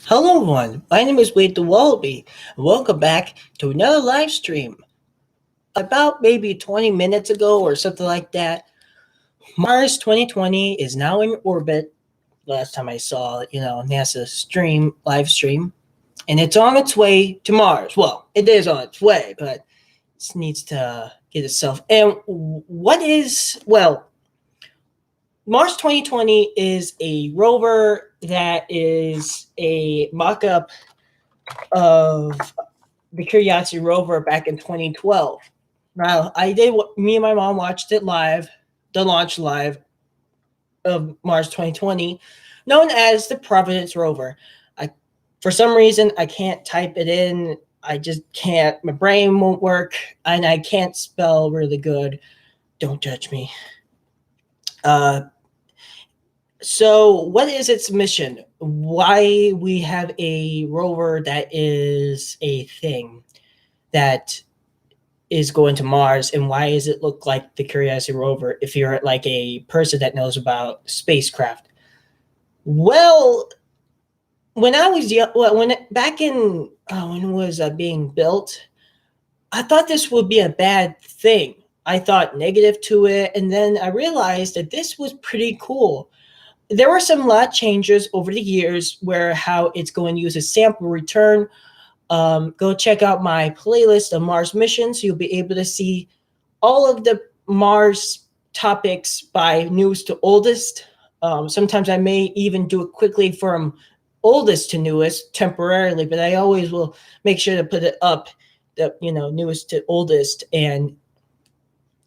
Hello, everyone. My name is Wade the Wallaby. Welcome back to another live stream. About maybe 20 minutes ago or something like that, Mars 2020 is now in orbit. Last time I saw, NASA live stream, and it's on its way to Mars. Well, it is on its way, but it needs to get itself. And what is, well, Mars 2020 is a rover that is a mock up of the Curiosity rover back in 2012. Now, me and my mom watched it live, the launch live of Mars 2020, known as the Providence rover. For some reason, I can't type it in. I just can't. My brain won't work, and I can't spell really good. Don't judge me. Uh, so, what is its mission? Why we have a rover that is a thing that is going to Mars, and why does it look like the Curiosity rover if you're like a person that knows about spacecraft? Well, when I was young, when back in when it was being built, I thought this would be a bad thing. I thought negative to it, and then I realized that this was pretty cool. There were some lot changes over the years where how it's going to use a sample return. Go check out my playlist of Mars missions. You'll be able to see all of the Mars topics by newest to oldest. Sometimes I may even do it quickly from oldest to newest temporarily, but I always will make sure to put it up, the newest to oldest. And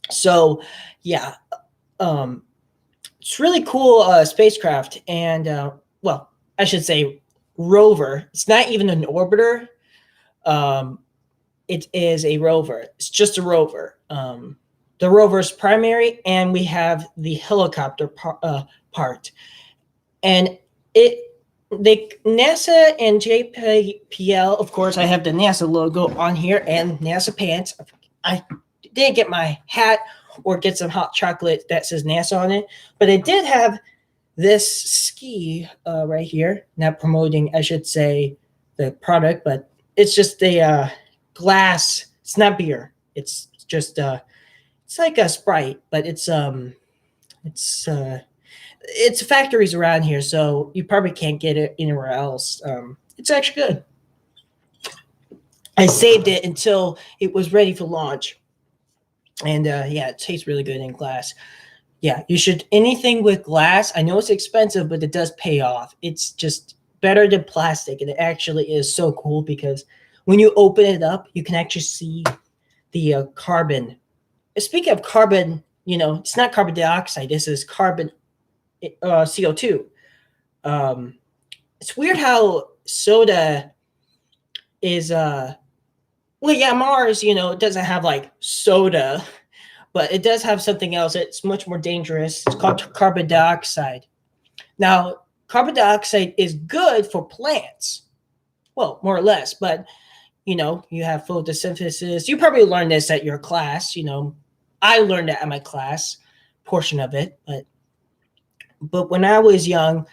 so, yeah, um, it's really cool spacecraft, and well, I should say rover. It's not even an orbiter. Um, it is a rover. It's just a rover. The rover's primary, and we have the helicopter part. And it, they NASA and JPL, of course, I have the NASA logo on here and NASA pants. I didn't get my hat or get some hot chocolate that says NASA on it, but I did have this ski right here. Not promoting, I should say, the product, but it's just a glass. It's not beer. It's just it's like a Sprite, but it's factories around here, so you probably can't get it anywhere else. It's actually good. I saved it until it was ready for launch, and yeah, it tastes really good in glass. Yeah, you should anything with glass. I know it's expensive, but it does pay off. It's just better than plastic, and it actually is so cool because when you open it up, you can actually see the carbon. Speaking of carbon, it's not carbon dioxide. This is carbon CO2. Um, it's weird how soda is well, yeah, Mars, it doesn't have like soda, but it does have something else. It's much more dangerous. It's called carbon dioxide. Now, carbon dioxide is good for plants. Well, more or less, but you have photosynthesis. You probably learned this at your class. I learned it at my class portion of it, but when I was young,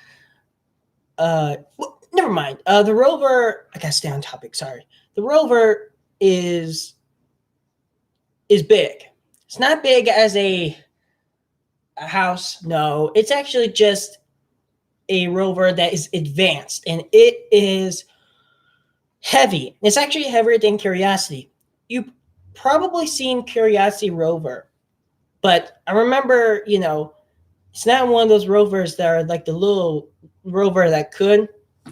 well, never mind. The rover, I gotta stay on topic. Sorry. The rover is big. It's not big as a house. No, it's actually just a rover that is advanced, and it is heavy. It's actually heavier than Curiosity. You've probably seen Curiosity rover, but I remember, it's not one of those rovers that are like the little rover that could.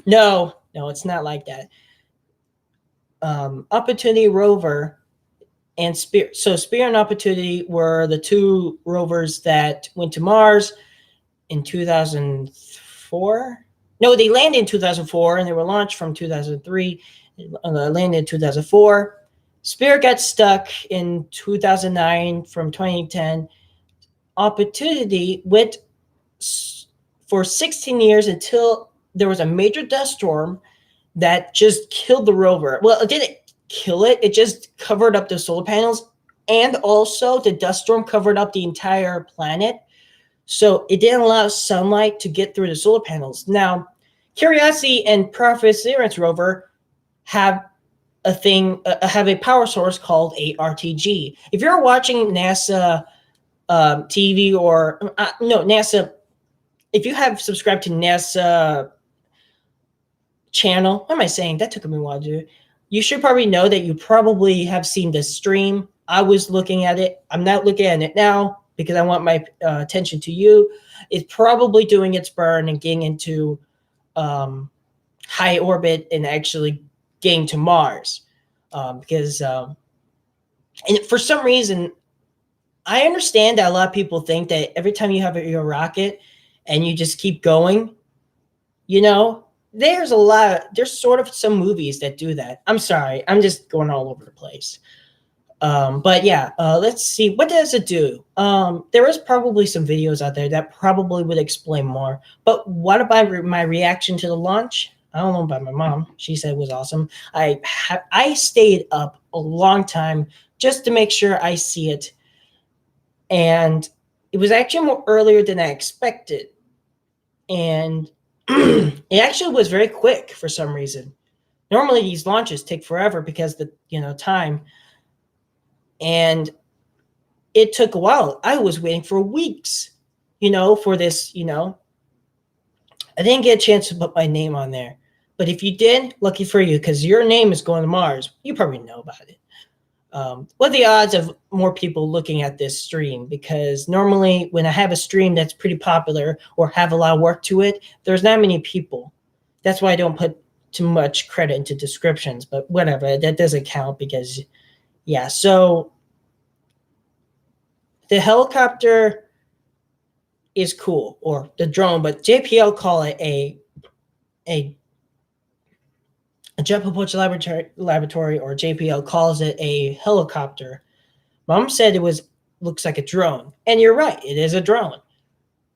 No, it's not like that. Opportunity rover and Spirit. So Spirit and Opportunity were the two rovers that went to Mars in 2004. No, they landed in 2004 and they were launched from 2003. Landed in 2004. Spirit got stuck in 2009 from 2010. Opportunity went for 16 years until there was a major dust storm that just killed the rover. Well, it didn't kill it. It just covered up the solar panels, and also the dust storm covered up the entire planet. So it didn't allow sunlight to get through the solar panels. Now, Curiosity and Perseverance rover have have a power source called a RTG. If you're watching NASA TV or no NASA, if you have subscribed to NASA channel, what am I saying? That took me a while to do. You should probably know that you probably have seen the stream. I was looking at it. I'm not looking at it now because I want my attention to you. It's probably doing its burn and getting into high orbit and actually getting to Mars. Because and for some reason, I understand that a lot of people think that every time you have your rocket and you just keep going, you know, there's sort of some movies that do that. I'm sorry, I'm just going all over the place. But yeah, let's see. What does it do? There is probably some videos out there that probably would explain more. But what about my reaction to the launch? I don't know about my mom. She said it was awesome. I stayed up a long time just to make sure I see it, and it was actually more earlier than I expected, and it actually was very quick for some reason. Normally these launches take forever because the time, and it took a while. I was waiting for weeks, for this. I didn't get a chance to put my name on there, but if you did, lucky for you, because your name is going to Mars. You probably know about it. What are the odds of more people looking at this stream? Because normally when I have a stream that's pretty popular or have a lot of work to it, there's not many people. That's why I don't put too much credit into descriptions, but whatever, that doesn't count because, yeah. So the helicopter is cool, or the drone, but JPL call it a Jet Propulsion Laboratory, or JPL calls it a helicopter. Mom said looks like a drone, and you're right, it is a drone.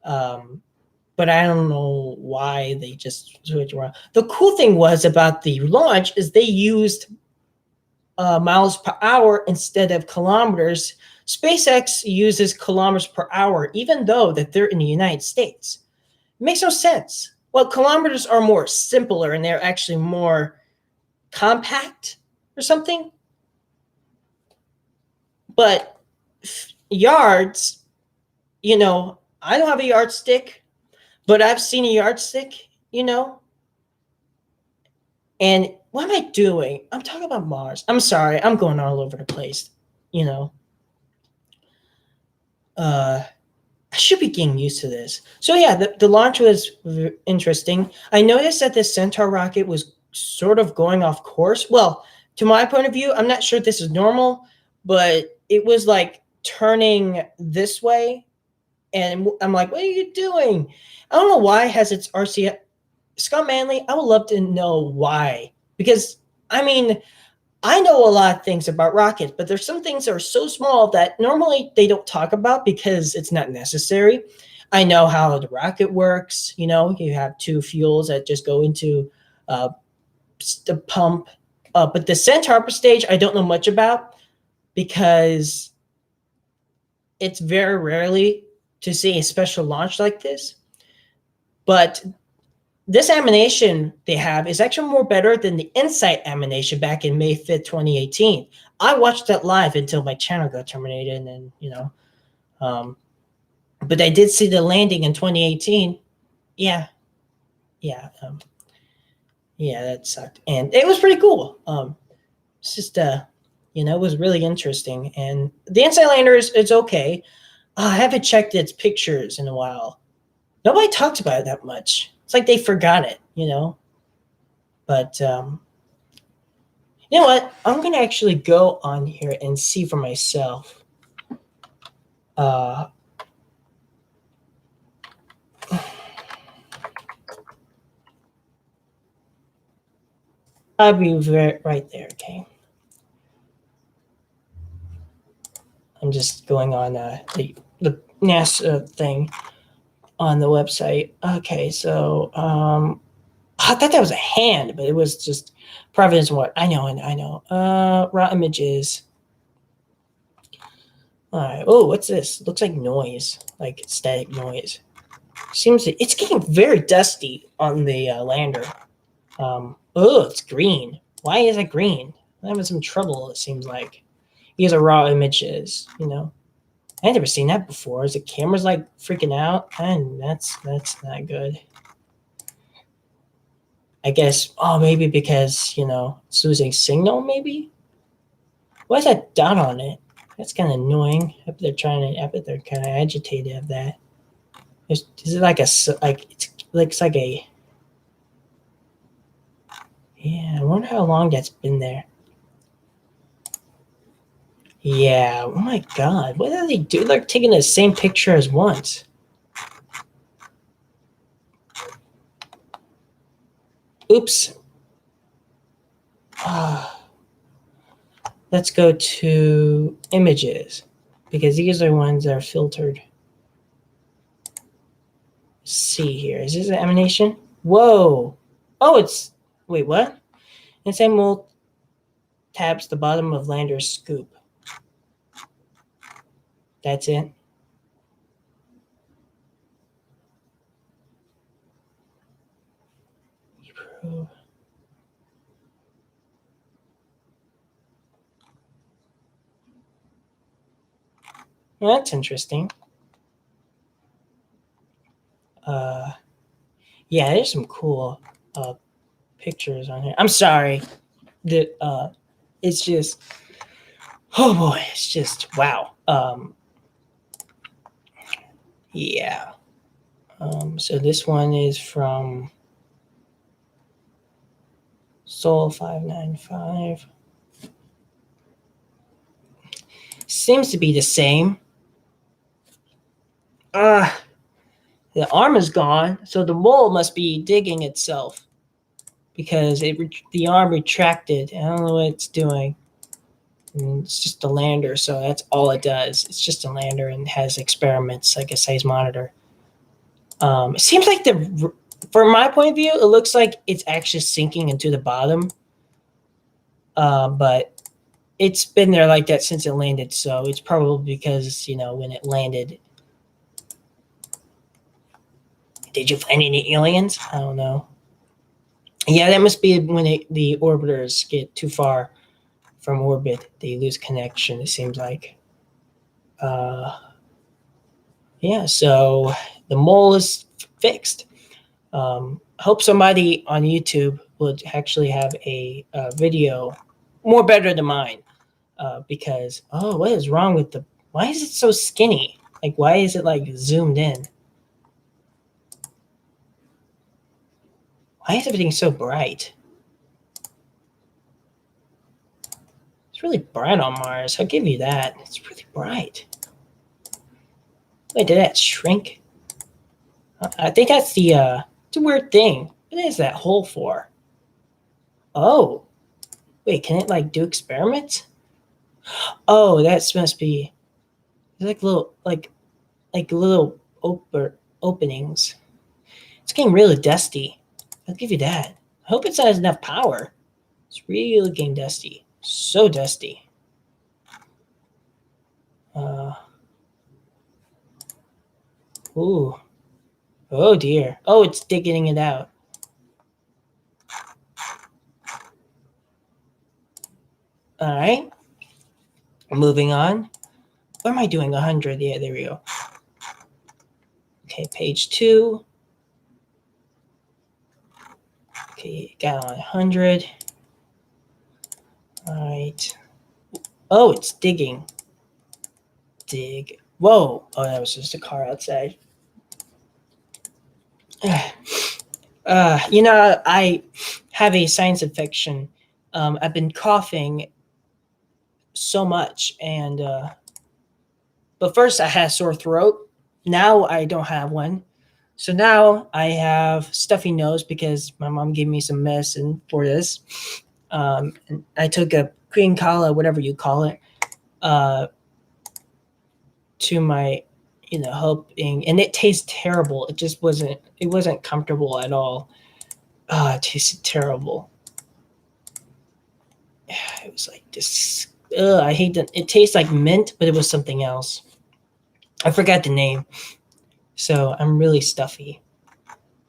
But I don't know why they just switched around. The cool thing was about the launch is they used miles per hour instead of kilometers. SpaceX uses kilometers per hour, even though that they're in the United States. It makes no sense. Well, kilometers are more simpler and they're actually more compact or something. But yards, I don't have a yardstick, but I've seen a yardstick, And what am I doing? I'm talking about Mars. I'm sorry. I'm going all over the place, I should be getting used to this. So yeah, the launch was interesting. I noticed that the Centaur rocket was sort of going off course. Well, to my point of view, I'm not sure if this is normal, but it was like turning this way. And I'm like, what are you doing? I don't know why it has its RCS. Scott Manley, I would love to know why. Because, I know a lot of things about rockets, but there's some things that are so small that normally they don't talk about because it's not necessary. I know how the rocket works. You have two fuels that just go into the pump. But the Centaur stage, I don't know much about because it's very rarely to see a special launch like this. But this animation they have is actually more better than the InSight animation back in May 5th, 2018. I watched that live until my channel got terminated, and but I did see the landing in 2018. Yeah, that sucked, and it was pretty cool. It's just it was really interesting, and the InSight lander is okay. I haven't checked its pictures in a while. Nobody talks about it that much. It's like they forgot it, But you know what? I'm gonna actually go on here and see for myself. I'll be right there. Okay. I'm just going on the NASA thing on the website. Okay, so I thought that was a hand, but it was just Providence. What I know. Raw images. All right. Oh, what's this? Looks like noise, like static noise. It's getting very dusty on the lander. Oh, it's green. Why is it green? I'm having some trouble. It seems like because of raw images. I never seen that before. Is the camera's like freaking out? And that's not good. I guess. Oh, maybe because it's losing signal. Maybe. Why is that dot on it? That's kind of annoying. I bet they're kind of agitated of that. Is it like it looks like a. Yeah, I wonder how long that's been there. Yeah, oh my god, what do they do? They're taking the same picture as once. Oops. Let's go to images because these are ones that are filtered. Let's see here. Is this an animation? Whoa. Oh, it's. Wait, what? Insane taps the bottom of Lander's scoop. That's it. Well, that's interesting. Yeah, there's some cool pictures on here. I'm sorry. It's just, oh boy, it's just wow. Yeah. So this one is from Soul 595. Seems to be the same. The arm is gone, so the mole must be digging itself because the arm retracted. I don't know what it's doing. And it's just a lander, so that's all it does. It's just a lander and has experiments like a size monitor. It seems like from my point of view, it looks like it's actually sinking into the bottom. But it's been there like that since it landed, so it's probably because when it landed. Did you find any aliens? I don't know. Yeah, that must be when the orbiters get too far from orbit, they lose connection. It seems like. Yeah, so the mole is fixed. I hope somebody on YouTube would actually have a video more better than mine, because what is wrong with why is it so skinny? Like, why is it like zoomed in? Why is everything so bright? It's really bright on Mars. I'll give you that. It's really bright. Wait, did that shrink? I think that's it's a weird thing. What is that hole for? Oh, wait, can it like do experiments? Oh, that must be like little openings. It's getting really dusty. I'll give you that. I hope it has enough power. It's really getting dusty. So dusty. Ooh. Oh dear. Oh, it's digging it out. All right. Moving on. What am I doing? 100. Yeah, there we go. Okay, page 2. Okay, got on 100. All right. Oh, it's digging. Dig. Whoa. Oh, that was just a car outside. I have a science infection. I've been coughing so much, and but first I had a sore throat. Now I don't have one. So now I have stuffy nose because my mom gave me some medicine for this. And I took a cream cala, whatever you call it, to my, helping, and it tastes terrible. It wasn't comfortable at all. It tasted terrible. It was like this. I hate that. It tastes like mint, but it was something else. I forgot the name. So I'm really stuffy.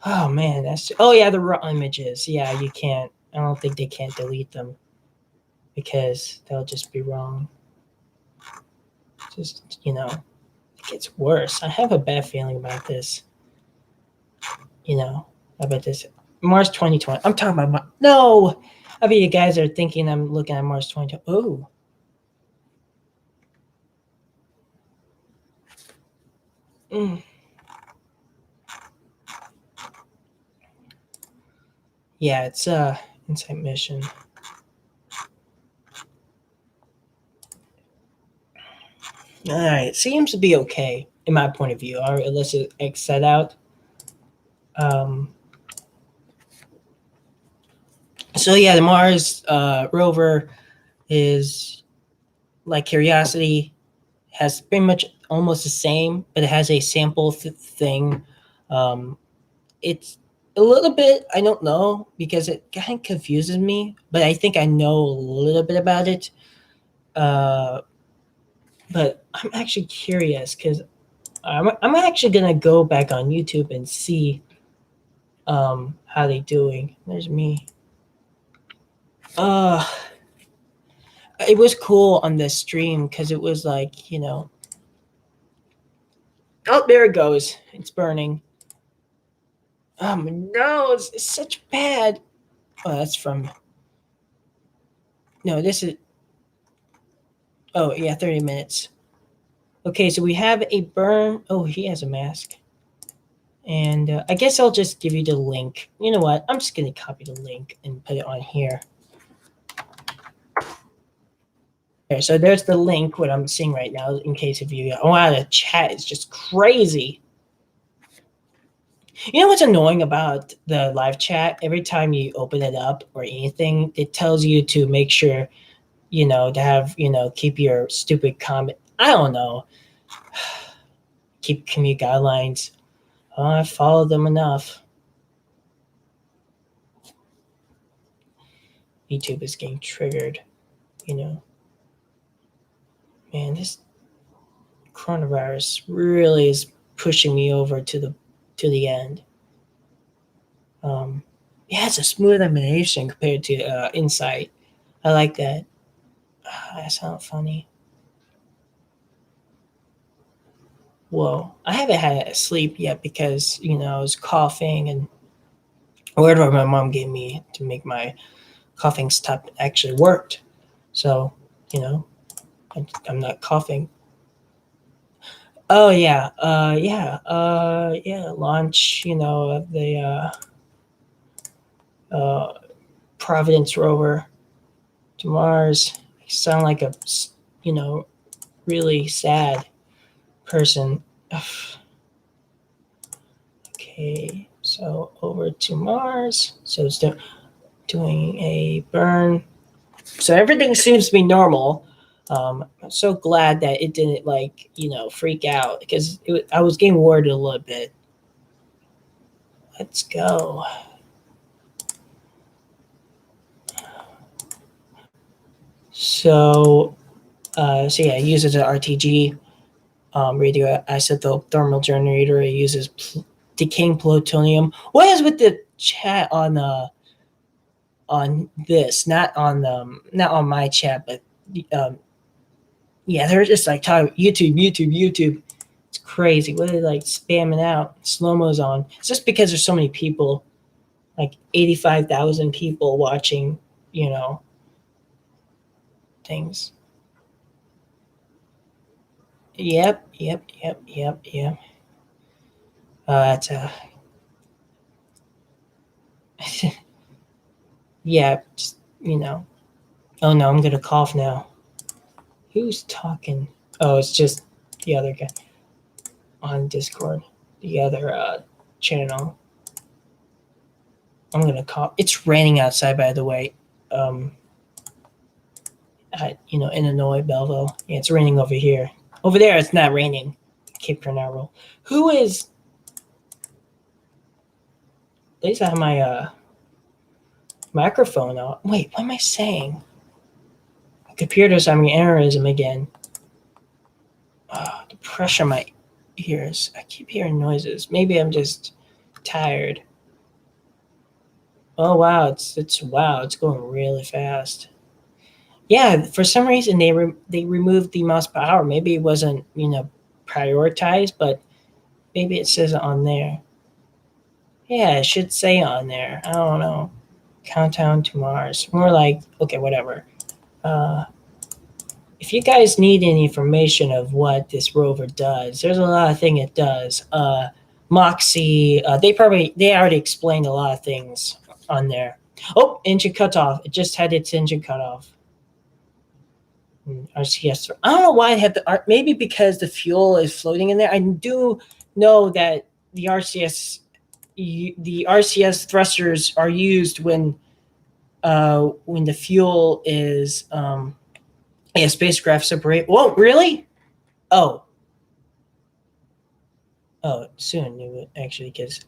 Oh man, oh yeah, the raw images. Yeah, you can't. I don't think they can't delete them because they'll just be wrong. Just it gets worse. I have a bad feeling about this. About this March 2020. I'm talking about no. I bet you guys are thinking I'm looking at March 2020. Oh. Mm. Yeah, it's Inside Mission. All right, it seems to be okay in my point of view. All right, let's X that out. Um, so yeah, the Mars rover is like Curiosity, has pretty much almost the same, but it has a sample thing. Um, it's a little bit, I don't know, because it kind of confuses me, but I think I know a little bit about it. Uh, but I'm actually curious because I'm actually gonna go back on YouTube and see how they doing. There's me. Uh, it was cool on this stream because it was like oh, there it goes. It's burning. No, it's such bad. Oh, that's from. No, this is. Oh, yeah, 30 minutes. Okay, so we have a burn. Oh, he has a mask. And I guess I'll just give you the link. You know what? I'm just going to copy the link and put it on here. Okay, so there's the link, what I'm seeing right now, in case of you. Oh, wow, the chat is just crazy. You know what's annoying about the live chat? Every time you open it up or anything, it tells you to make sure, to have, keep your stupid comment. I don't know. Keep community guidelines. Oh, I followed them enough. YouTube is getting triggered, Man, this coronavirus really is pushing me over to the end. Yeah, it's a smooth animation compared to Insight. I like that. That's not funny. Whoa, I haven't had sleep yet because I was coughing and whatever my mom gave me to make my coughing stop actually worked. So I'm not coughing. Oh yeah, launch of the Providence rover to Mars. I sound like a really sad person. Okay, so over to Mars. So it's doing a burn. So everything seems to be normal. I'm so glad that it didn't freak out because I was getting worried a little bit. Let's go. So yeah, it uses an RTG radioisotope thermal generator. It uses decaying plutonium. What is with the chat on this? Not on my chat, but yeah, they're just like talking YouTube. It's crazy. What are they like spamming out? Slow mo's on. It's just because there's so many people, like 85,000 people watching. Things. Yep. That's yeah. Just, Oh no, I'm gonna cough now. Who's talking? Oh, it's just the other guy on Discord, the other channel. I'm gonna cough. It's raining outside, by the way. In Illinois, Belleville. Yeah, it's raining over here. Over there, it's not raining. Cape Canaveral. Who is? At least I have my microphone on. Wait, what am I saying? My computer's having aneurysm again. The pressure on my ears. I keep hearing noises. Maybe I'm just tired. Oh wow, it's going really fast. Yeah, for some reason they removed the mouse power. Maybe it wasn't prioritized, but maybe it says it on there. Yeah, it should say on there. I don't know. Countdown to Mars. More like okay, whatever. Uh, if you guys need any information of what this rover does, there's a lot of things it does. Moxie, they already explained a lot of things on there. Oh, engine cut off. It just had its engine cut off. RCS. I don't know why it had maybe because the fuel is floating in there. I do know that the RCS thrusters are used when the fuel is spacecraft separate. Whoa, really? Oh, soon it would actually because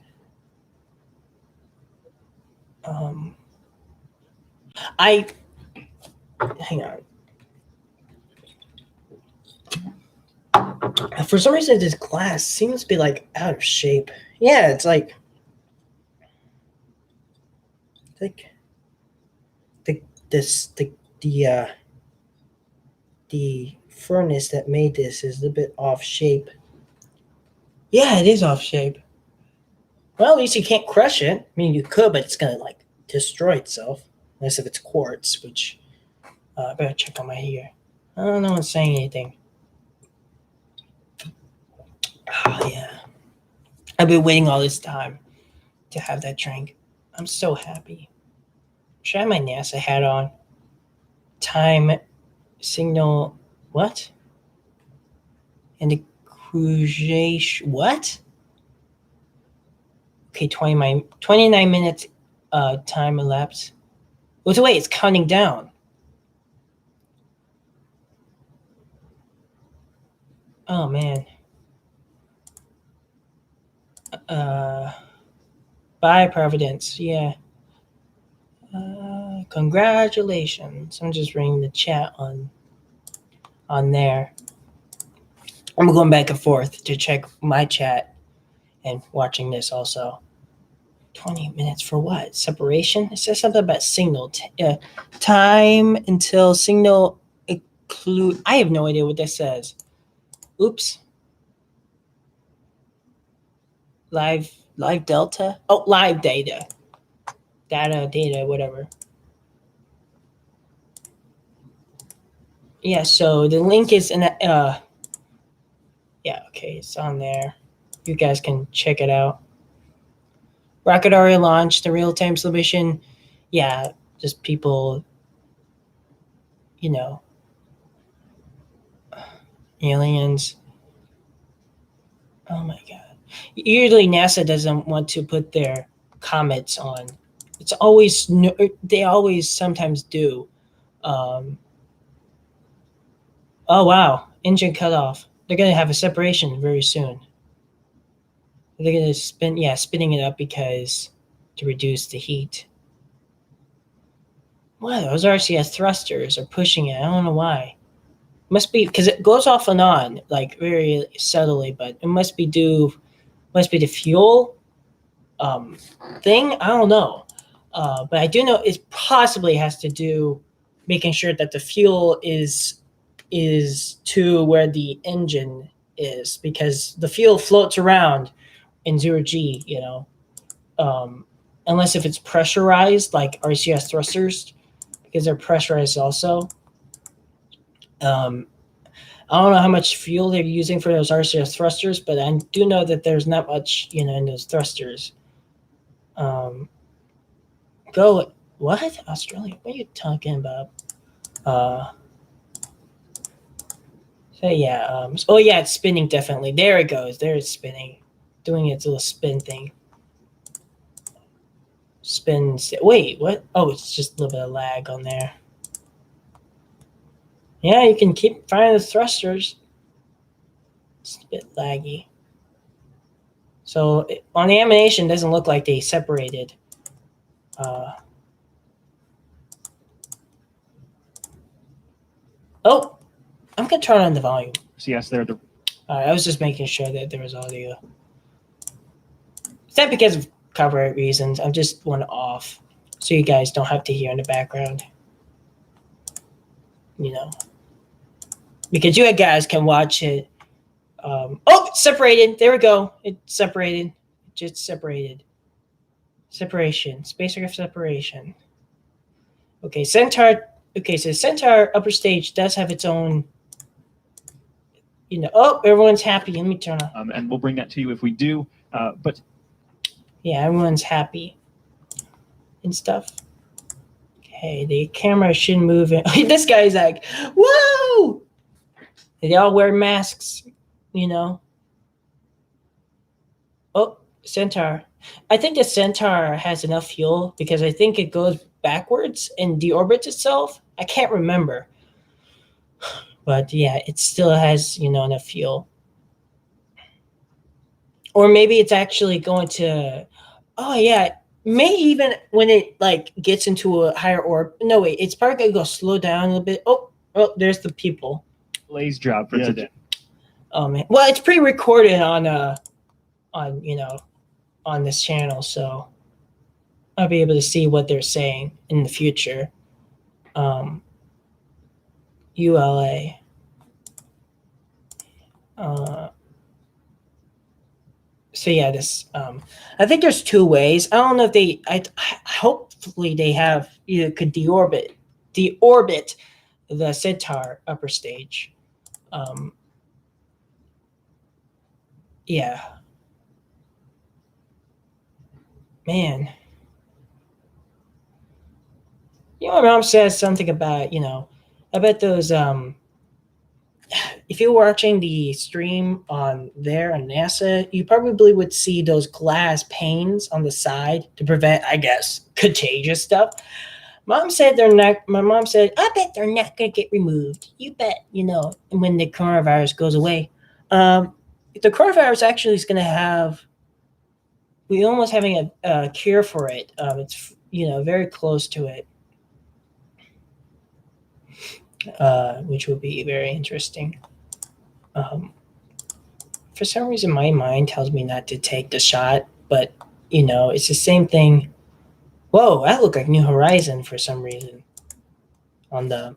I hang on. For some reason, this glass seems to be like out of shape. Yeah, it's like the this the furnace that made this is a bit off shape. Yeah, it is off shape. Well, at least you can't crush it. I mean, you could, but it's gonna like destroy itself, unless if it's quartz. Which I better check on my ear. I don't know one's saying anything. Oh yeah, I've been waiting all this time to have that drink. I'm so happy. Should I have my NASA hat on? Time signal what? And the cruise what? Okay, 29 minutes time elapsed. Wait, it's counting down. Oh man. Bye Providence. Yeah. Congratulations. I'm just reading the chat on there. I'm going back and forth to check my chat and watching this also. 20 minutes for what? Separation? It says something about signal. Time until signal include. I have no idea what this says. Oops. Live delta? Oh, live data. Data, whatever. Yeah, so the link is in yeah, okay, it's on there. You guys can check it out. Rocket already launched the real-time submission. Yeah, just people, aliens. Oh my god. Usually NASA doesn't want to put their comments on. It's always they always sometimes do. Oh wow, engine cut off. They're gonna have a separation very soon. They're gonna spinning it up because to reduce the heat. Wow, those RCS thrusters are pushing it. I don't know why. Must be because it goes off and on like very subtly, but it must be the fuel thing. I don't know, but I do know it possibly has to do making sure that the fuel is to where the engine is because the fuel floats around in 0G, unless if it's pressurized like RCS thrusters because they're pressurized also. I don't know how much fuel they're using for those RCS thrusters, but I do know that there's not much, in those thrusters. Go what? Australia? What are you talking about? So yeah. Oh yeah, it's spinning definitely. There it goes. There it's spinning, doing its little spin thing. Spins. Wait, what? Oh, it's just a little bit of lag on there. Yeah, you can keep finding the thrusters. It's a bit laggy. So on the animation, it doesn't look like they separated. Oh, I'm gonna turn on the volume. So yes, they're the. I was just making sure that there was audio. It's not because of copyright reasons. I just want it off so you guys don't have to hear in the background. You know, because you guys can watch it. It's separated. There we go. It's separated. It just separated. Separation. Spacecraft separation. Okay, Centaur. Okay, so Centaur upper stage does have its own. Everyone's happy. Let me turn on. And we'll bring that to you if we do. But yeah, everyone's happy and stuff. Okay, the camera shouldn't move. This guy's like, whoa! They all wear masks, Oh, Centaur. I think the Centaur has enough fuel because I think it goes backwards and deorbits itself. I can't remember. But yeah, it still has, enough fuel. Or maybe it's actually going to, may even when it gets into a higher orb. No, wait, it's probably going to go slow down a little bit. Oh, there's the people. Blaze job for today. Oh man. Well, it's pre-recorded on this channel, so I'll be able to see what they're saying in the future. ULA. So yeah, this. I think there's two ways. I don't know if they. Hopefully they have could deorbit the Centaur upper stage. Yeah. Man. My mom says something about, I bet those, if you're watching the stream on there on NASA, you probably would see those glass panes on the side to prevent, I guess, contagious stuff. My mom said, I bet they're not going to get removed. You bet, when the coronavirus goes away. The coronavirus actually is going to have, we're almost having a cure for it. It's, very close to it. Which would be very interesting. For some reason, my mind tells me not to take the shot, but it's the same thing. Whoa, that looked like New Horizon for some reason. On the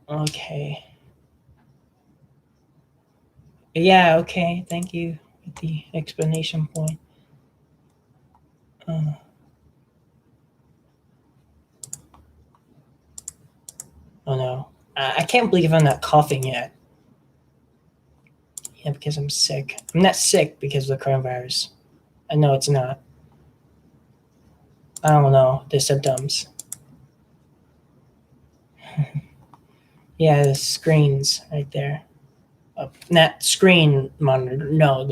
okay, yeah, okay, thank you with the explanation point. Oh no, I can't believe I'm not coughing yet. Yeah, because I'm sick. I'm not sick because of the coronavirus. I know it's not. I don't know the symptoms. Yeah, the screens right there. Not screen monitor. No,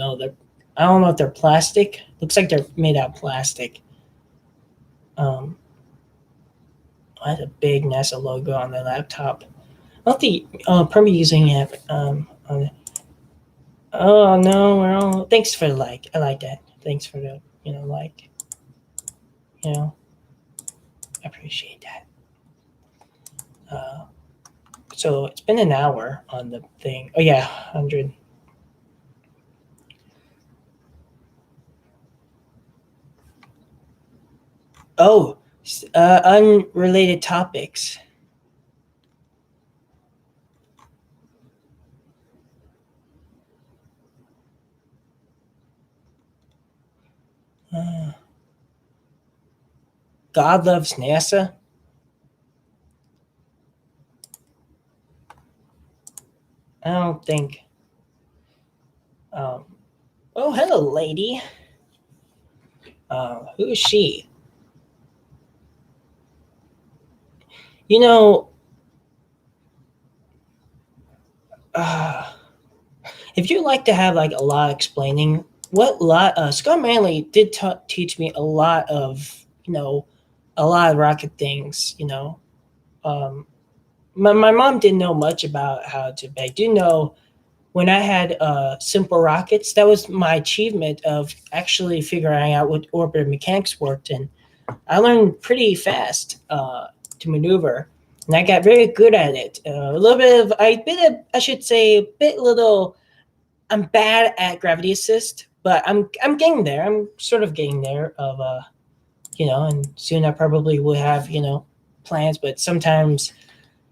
I don't know if they're plastic. Looks like they're made out of plastic. I had a big NASA logo on the laptop. Probably using it. Oh no, we're all. Thanks for the like. I like that. Thanks for the like. I appreciate that. So it's been an hour on the thing. Oh yeah, 100. Oh, unrelated topics. God loves NASA. I don't think. Oh, hello, lady. Who is she? If you like to have a lot explaining, Scott Manley did teach me a lot of rocket things. My mom didn't know much about how to, but I do know when I had simple rockets, that was my achievement of actually figuring out what orbital mechanics worked, and I learned pretty fast to maneuver. and I got very good at it. A little bit of I should say a bit little. I'm bad at gravity assist, but I'm getting there. I'm sort of getting there. And soon I probably will have plans. But sometimes,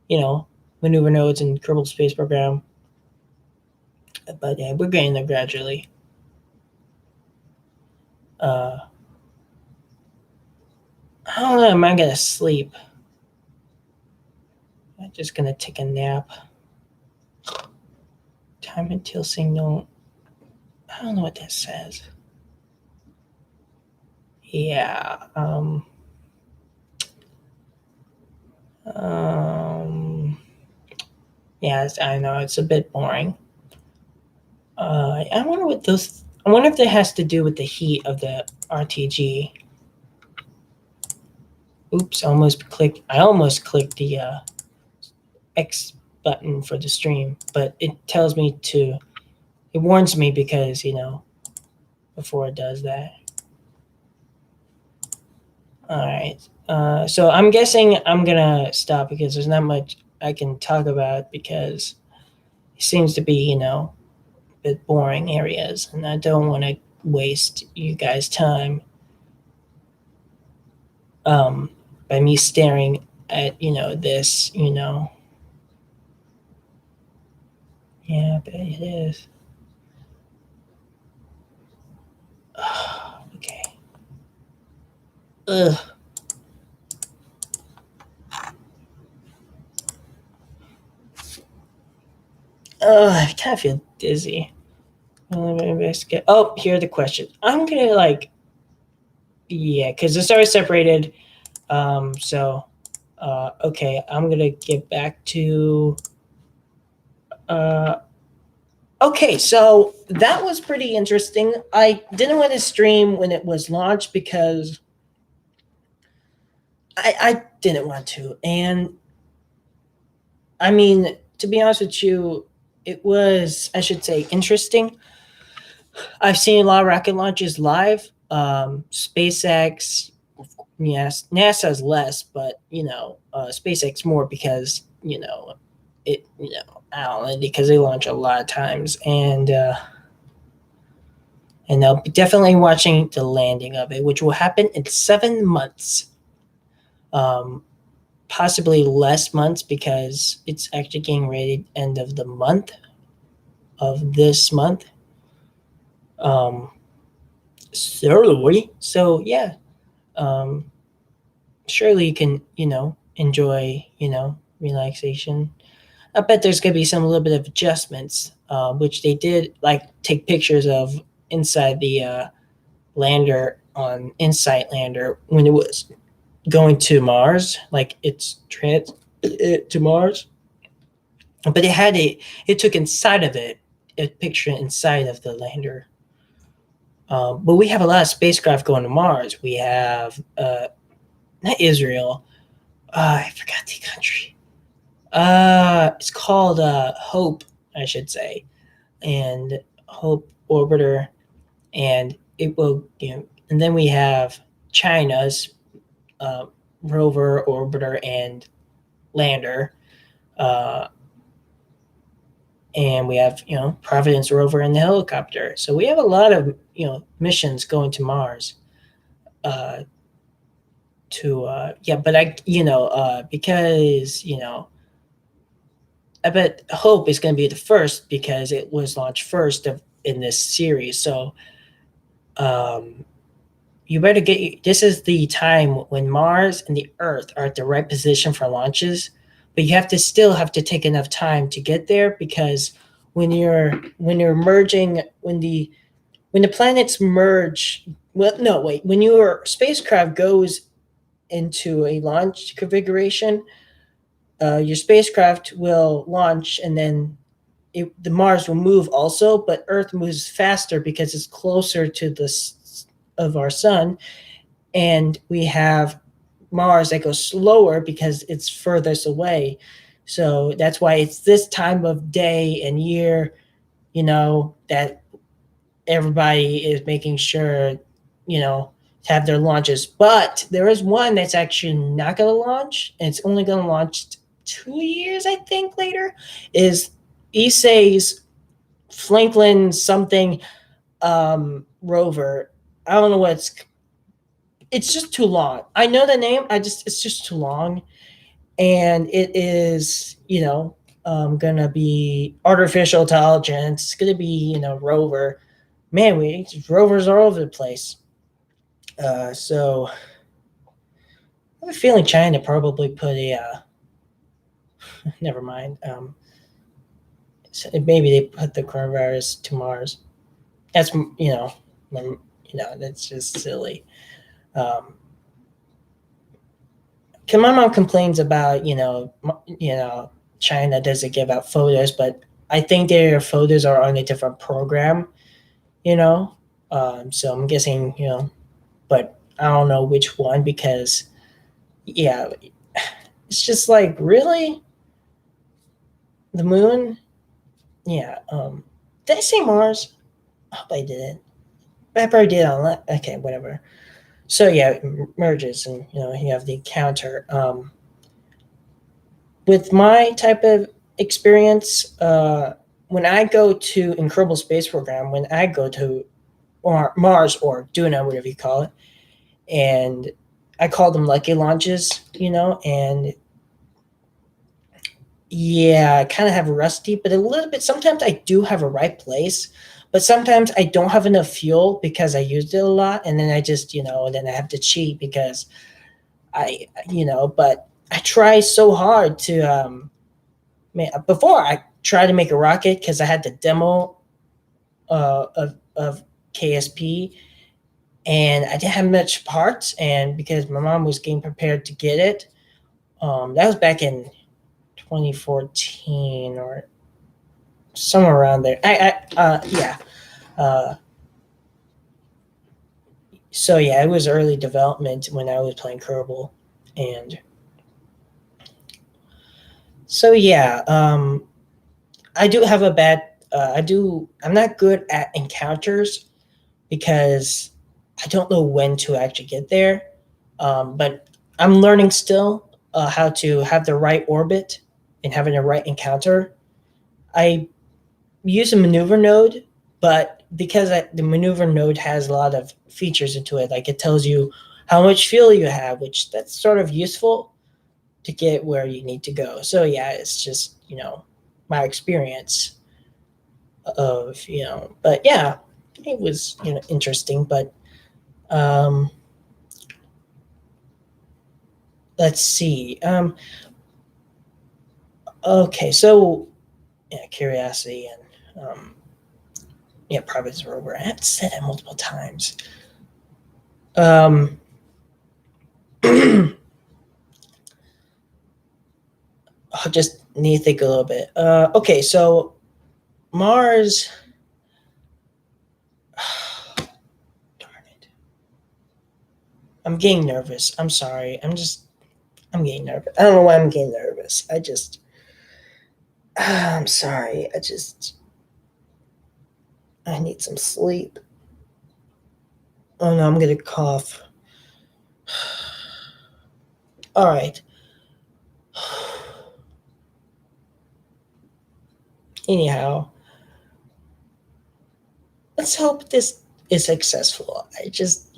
maneuver nodes and Kerbal Space Program. But yeah, we're getting there gradually. I don't know. Am I gonna sleep? I'm just gonna take a nap. Time until signal. I don't know what that says. Yeah. Yeah, I know it's a bit boring. I wonder what those. I wonder if that has to do with the heat of the RTG. Oops! I almost clicked the X button for the stream, but it tells me to. It warns me because before it does that. All right. So I'm guessing I'm gonna stop because there's not much I can talk about because it seems to be a bit boring areas, and I don't want to waste you guys' time by me staring at this. Yeah, but it is. Okay. Ugh. I kind of feel dizzy. Oh, here are the questions. I'm gonna because the stars separated. Okay, I'm gonna get back to. Okay, so that was pretty interesting. I didn't want to stream when it was launched because I didn't want to. And I mean, to be honest with you, it was, I should say, interesting. I've seen a lot of rocket launches live. SpaceX, yes, NASA's less, but SpaceX more because I don't know, because they launch a lot of times, and I'll be definitely watching the landing of it, which will happen in 7 months. Possibly less months because it's actually getting ready end of the month of this month. So yeah. Surely you can, enjoy, relaxation. I bet there's gonna be some little bit of adjustments, which they did take pictures of inside the lander on Insight lander when it was going to Mars, like it's to Mars. But it took inside of it a picture inside of the lander. But we have a lot of spacecraft going to Mars. We have not Israel. I forgot the country. It's called Hope, I should say, and Hope orbiter, and it will, and then we have China's rover, orbiter, and lander, and we have Providence rover and the helicopter. So we have a lot of missions going to Mars. Because I bet Hope is going to be the first because it was launched first in this series. So you better this is the time when Mars and the Earth are at the right position for launches, but you still have to take enough time to get there because when you're merging, when the planets merge, when your spacecraft goes into a launch configuration, your spacecraft will launch, and then the Mars will move also, but Earth moves faster because it's closer to of our sun, and we have Mars that goes slower because it's furthest away. So that's why it's this time of day and year, that everybody is making sure, to have their launches. But there is one that's actually not going to launch, and it's only going to launch 2 years, I think, later, is Issei's Franklin something rover. I don't know what it's just too long. I know the name, it's just too long. And it is, gonna be artificial intelligence. It's gonna be, rover. Man, rovers are all over the place. So I have a feeling China probably put a never mind. Maybe they put the coronavirus to Mars. That's that's just silly. My mom complains about China doesn't give out photos, but I think their photos are on a different program. So I'm guessing but I don't know which one because yeah, it's just like really the moon. Yeah. Did I say Mars? I hope I didn't. I probably did on that. Okay, whatever. So yeah, it merges, and you have the encounter. With my type of experience, when I go to Incredible Space Program, when I go to Mars or Duna, whatever you call it, and I call them lucky launches, and yeah, I kind of have a rusty, but a little bit. Sometimes I do have a right place, but sometimes I don't have enough fuel because I used it a lot, and then I just, then I have to cheat because but I try so hard to, before I tried to make a rocket because I had the demo of KSP, and I didn't have much parts, and because my mom was getting prepared to get it, that was back in 2014 or somewhere around there. So yeah, it was early development when I was playing Kerbal, and so yeah, I do have a bad. I'm not good at encounters because I don't know when to actually get there. But I'm learning still how to have the right orbit and having the right encounter. I use a maneuver node, but because the maneuver node has a lot of features into it, like it tells you how much fuel you have, which that's sort of useful to get where you need to go. So yeah, it's just, my experience of, but yeah, it was, interesting, but let's see. Okay, so yeah, Curiosity and Providence Rover. I have said it multiple times. I'll just need to think a little bit. Okay, so Mars. Darn it. I'm getting nervous. I'm sorry. I'm getting nervous. I don't know why I'm getting nervous. I'm sorry. I need some sleep. Oh no, I'm going to cough. All right. Anyhow, let's hope this is successful. I just,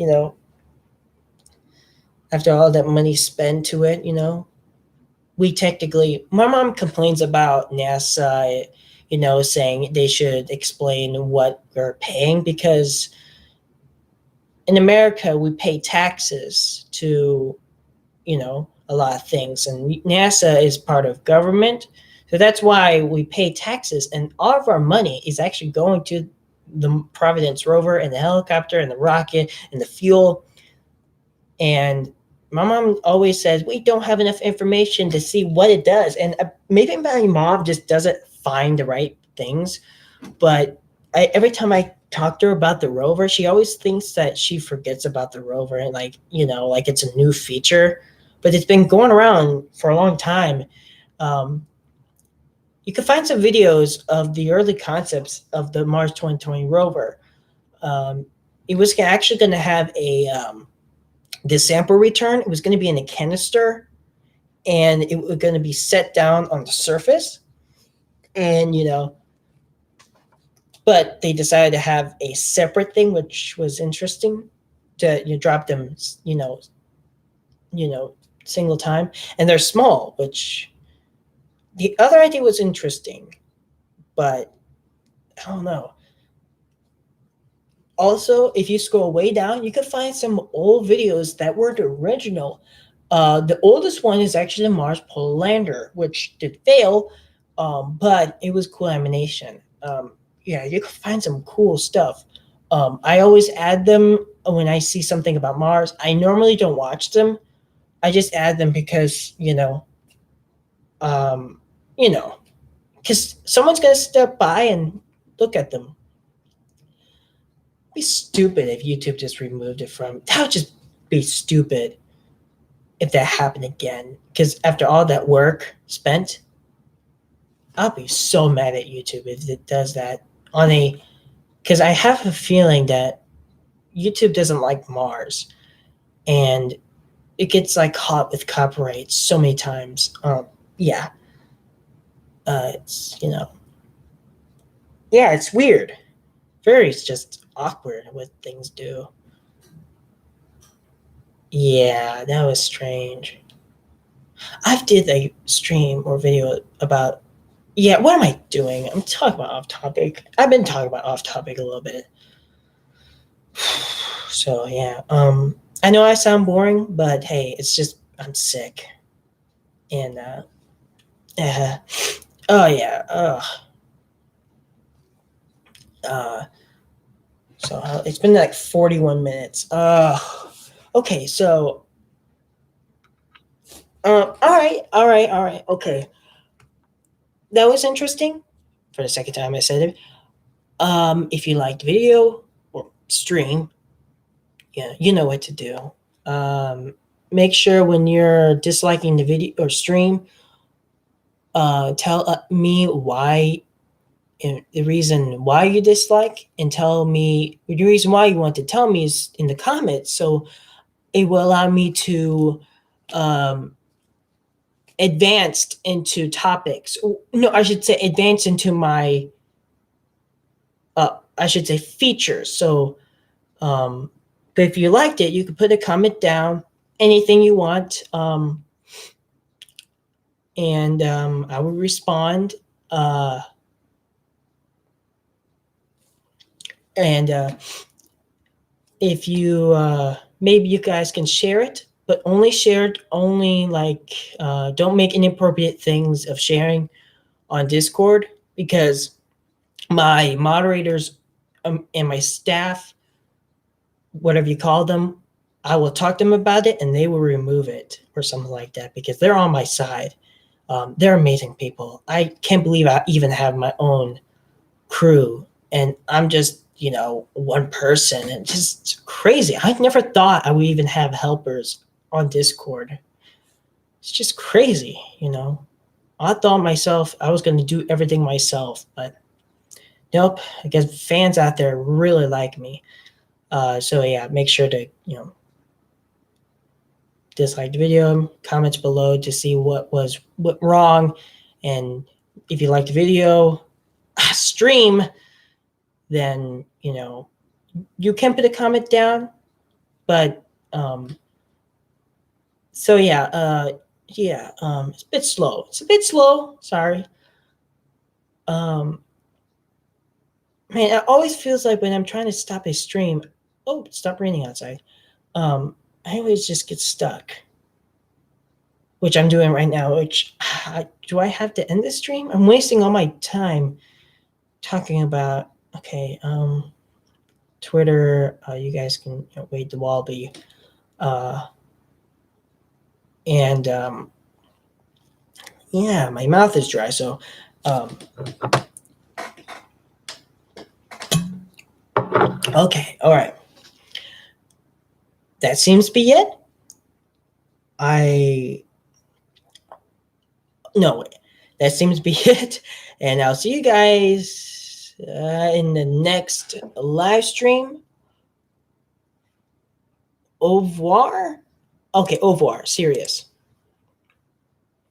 after all that money spent to it, my mom complains about NASA, saying they should explain what we're paying because in America, we pay taxes to, a lot of things, and NASA is part of government. So that's why we pay taxes, and all of our money is actually going to the Providence rover and the helicopter and the rocket and the fuel. And my mom always says we don't have enough information to see what it does. And maybe my mom just doesn't find the right things. But every time I talk to her about the rover, she always thinks that she forgets about the rover and like it's a new feature. But it's been going around for a long time. You can find some videos of the early concepts of the Mars 2020 rover. It was actually going to have the sample return. It was going to be in a canister, and it was going to be set down on the surface, and but they decided to have a separate thing, which was interesting, to drop them, single time, and they're small, which the other idea was interesting, but I don't know. Also, if you scroll way down, you can find some old videos that were the original. The oldest one is actually the Mars Polar Lander, which did fail, but it was cool animation. Yeah, you can find some cool stuff. I always add them when I see something about Mars. I normally don't watch them. I just add them because um, because someone's gonna step by and look at them. It'd be stupid if YouTube just removed it from. That would just be stupid if that happened again. Because after all that work spent, I'll be so mad at YouTube if it does that on a. Because I have a feeling that YouTube doesn't like Mars, and it gets like caught with copyright so many times. Yeah, it's yeah, it's weird. Very, it's just awkward what things do. Yeah, that was strange. I did a stream or video about. Yeah, what am I doing? I'm talking about off topic. I've been talking about off topic a little bit. So yeah, I know I sound boring, but hey, it's just I'm sick, and oh yeah, so it's been like 41 minutes. Okay, so all right, okay, that was interesting. For the second time, I said it. If you liked video or stream, yeah, you know what to do. Make sure when you're disliking the video or stream, tell me why, and the reason why you dislike, and tell me the reason why you want to tell me is in the comments, so it will allow me to advance into topics. No, I should say advance into my I should say features. So but if you liked it, you could put a comment down, anything you want, and I will respond. And if you maybe you guys can share it, but only share it, only like don't make inappropriate things of sharing on Discord, because my moderators and my staff, whatever you call them, I will talk to them about it and they will remove it or something like that, because they're on my side. They're amazing people. I can't believe I even have my own crew, and I'm just one person, and just crazy. I never thought I would even have helpers on Discord. It's just crazy. I thought myself I was going to do everything myself, but nope. I guess fans out there really like me. So yeah, make sure to dislike the video, comments below to see what went wrong, and if you like the video, stream, then you can put a comment down. But so yeah, it's a bit slow. Sorry. Man, it always feels like when I'm trying to stop a stream. Oh, stop raining outside. I always just get stuck, which I'm doing right now. Which do I have to end the stream? I'm wasting all my time talking about. Okay, Twitter. You guys can Wade the Wallaby, and yeah, my mouth is dry. So, okay, all right. That seems to be it. No, that seems to be it. And I'll see you guys in the next live stream. Au revoir. Okay, au revoir. Serious.